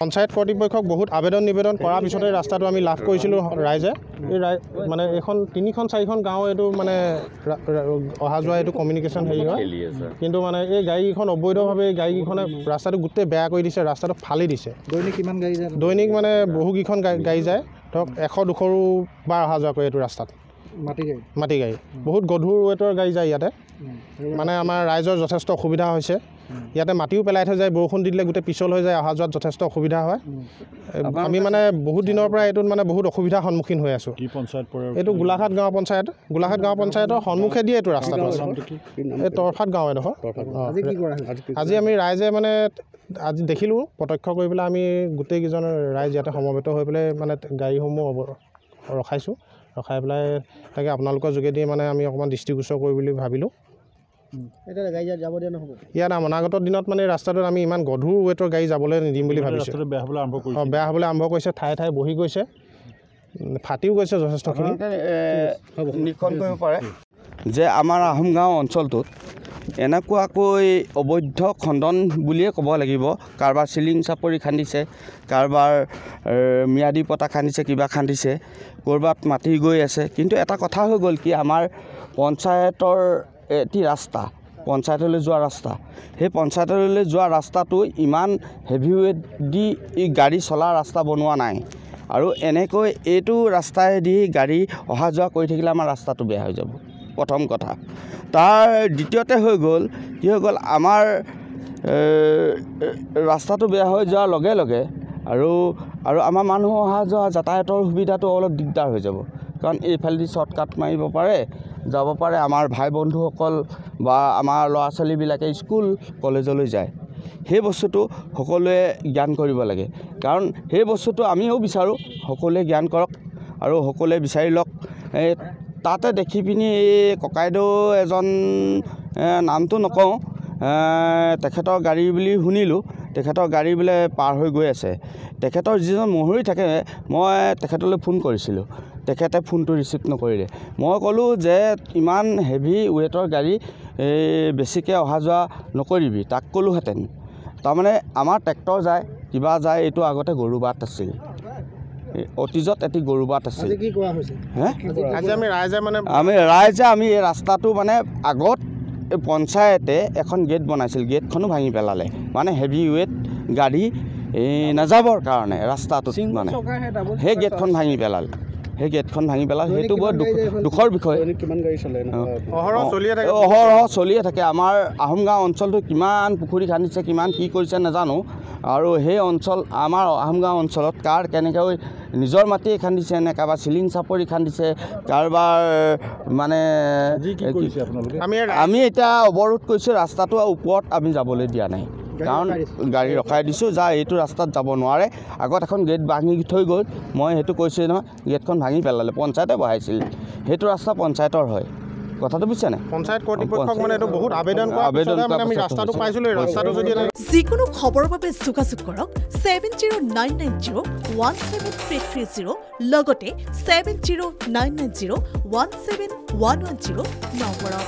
পঞ্চায়ত কৰ্তৃপক্ষক বহুত আবেদন নিবেদন কৰাৰ পিছতে ৰাস্তাটো আমি লাভ কৰিছিলোঁ ৰাইজে এই মানে এখন 3খন 4খন গাঁও এইটো মানে অহা যোৱা এইটো কমিউনিকেশ্যন হেৰি হয় কিন্তু মানে এই গাড়ীকেইখন অবৈধভাৱে এই গাড়ীকেইখনে ৰাস্তাটো গোটেই বেয়া কৰি দিছে ৰাস্তাটো ফালি দিছে দৈনিক কিমান গাড়ী যায় দৈনিক মানে বহুকেইখন গাড়ী যায় ধৰক 100-200 বাৰ অহা যোৱা কৰে এইটো ৰাস্তাত মাটি গাড়ী বহুত গধুৰ ৱেটৰ গাড়ী যায় ইয়াতে মানে আমাৰ ৰাইজৰ যথেষ্ট অসুবিধা হৈছে ইয়াতে মাটিও পেলাই থৈ যায় বৰষুণ দিলে গোটেই পিছল হৈ যায় অহা যোৱাত যথেষ্ট অসুবিধা হয় আমি মানে বহুত দিনৰ পৰা এইটোত মানে বহুত অসুবিধাৰ সন্মুখীন হৈ আছোঁ এইটো গোলাঘাট গাঁও পঞ্চায়তৰ সন্মুখে দিয়ে এইটো ৰাস্তাটো এই তৰফাত গাঁও এডোখৰ আজি আমি ৰাইজে মানে আজি দেখিলোঁ প্ৰত্যক্ষ কৰি পেলাই আমি গোটেইকেইজন ৰাইজ ইয়াতে সমবেত হৈ পেলাই মানে গাড়ীসমূহ ৰখাইছোঁ ৰখাই পেলাই তাকে আপোনালোকৰ যোগেদি মানে আমি অকণমান দৃষ্টিগোচৰ কৰি বুলি ভাবিলোঁ ইয়াত অনাগত দিনত মানে ৰাস্তাটোত আমি ইমান গধুৰ ৱেটৰ গাড়ী যাবলৈ নিদিম বুলি ভাবিছোঁ বেয়া হ'বলৈ আৰম্ভ কৰিছে ঠায়ে বহি গৈছে ফাটিও গৈছে যথেষ্টখিনি নিৰীক্ষণ কৰিব পাৰে যে আমাৰ আহোম গাঁও অঞ্চলটোত এনেকুৱাকৈ অবৈধ খণ্ডন বুলিয়ে ক'ব লাগিব কাৰোবাৰ চিলিং চাপৰি খান্দিছে কাৰোবাৰ ম্যাদী পতা খান্দিছে কিবা খান্দিছে ক'ৰবাত মাটি গৈ আছে কিন্তু এটা কথা হৈ গ'ল কি আমাৰ পঞ্চায়তৰ এটি ৰাস্তা পঞ্চায়তলৈ যোৱা ৰাস্তা সেই পঞ্চায়তলৈ যোৱা ৰাস্তাটো ইমান হেভি ৱেট দি গাড়ী চলা ৰাস্তা বনোৱা নাই আৰু এনেকৈ এইটো ৰাস্তাইদি গাড়ী অহা যোৱা কৰি থাকিলে আমাৰ ৰাস্তাটো বেয়া হৈ যাব প্ৰথম কথা তাৰ দ্বিতীয়তে হৈ গ'ল কি হৈ গ'ল আমাৰ ৰাস্তাটো বেয়া হৈ যোৱাৰ লগে লগে আৰু আমাৰ মানুহ অহা যোৱা যাতায়াতৰ সুবিধাটো অলপ দিগদাৰ হৈ যাব কাৰণ এইফালেদি শ্বৰ্টকাট মাৰিব পাৰে যাব পাৰে আমাৰ ভাই বন্ধুসকল বা আমাৰ ল'ৰা ছোৱালীবিলাকে স্কুল কলেজলৈ যায় সেই বস্তুটো সকলোৱে জ্ঞান কৰিব লাগে কাৰণ সেই বস্তুটো আমিও বিচাৰোঁ সকলোৱে জ্ঞান কৰক আৰু সকলোৱে বিচাৰি লওক তাতে দেখি পিনি এই ককাইদেউ এজন নামটো নকওঁ তেখেতৰ গাড়ী বুলি শুনিলোঁ তেখেতৰ গাড়ী বোলে পাৰ হৈ গৈ আছে তেখেতৰ যিজন মহৰী থাকে মই তেখেতলৈ ফোন কৰিছিলোঁ তেখেতে ফোনটো ৰিচিভ নকৰিলে মই ক'লোঁ যে ইমান হেভি ৱেটৰ গাড়ী বেছিকৈ অহা যোৱা নকৰিবি তাক ক'লোহেঁতেন তাৰমানে আমাৰ ট্ৰেক্টৰ যায় কিবা যায় এইটো আগতে গৰু বাট আছিল অতীজত এটি গৰু বাট আছিল আমি এই ৰাস্তাটো মানে আগত পঞ্চায়তে এখন গেট বনাইছিল গেটখনো ভাঙি পেলালে মানে হেভি ৱেট গাড়ী নাযাবৰ কাৰণে ৰাস্তাটোত মানে সেই গেটখন ভাঙি পেলালে সেইটো বৰ দুখৰ বিষয় অহৰহ চলিয়ে থাকে আমাৰ আহোম গাঁও অঞ্চলটো কিমান পুখুৰী খান্দিছে কিমান কি কৰিছে নাজানো আৰু সেই অঞ্চল আমাৰ আহোম গাঁও অঞ্চলত কাৰ কেনেকৈ নিজৰ মাটিয়ে খান্দিছে নে কাৰোবাৰ চিলিং চাপৰি খান্দিছে কাৰোবাৰ মানে আমি এতিয়া অৱৰোধ কৰিছোঁ ৰাস্তাটো ওপৰত আমি যাবলৈ দিয়া নাই কাৰণ গাড়ী ৰখাই দিছোঁ যা এইটো ৰাস্তাত যাব নোৱাৰে আগত এখন গেট ভাঙি থৈ গ'ল মই সেইটো কৈছোঁ নহয় গেটখন ভাঙি পেলালে পঞ্চায়তে বহাইছিল সেইটো ৰাস্তা পঞ্চায়তৰ হয় কথাটো বুজিছেনে পঞ্চায়ত কৰ্তৃপক্ষক মানে এইটো বহুত আবেদন আমি ৰাস্তাটো পাইছিলোঁ ৰাস্তাটো যদি যিকোনো খবৰৰ বাবে যোগাযোগ কৰক 7099017330 লগতে 7099017110 নম্বৰত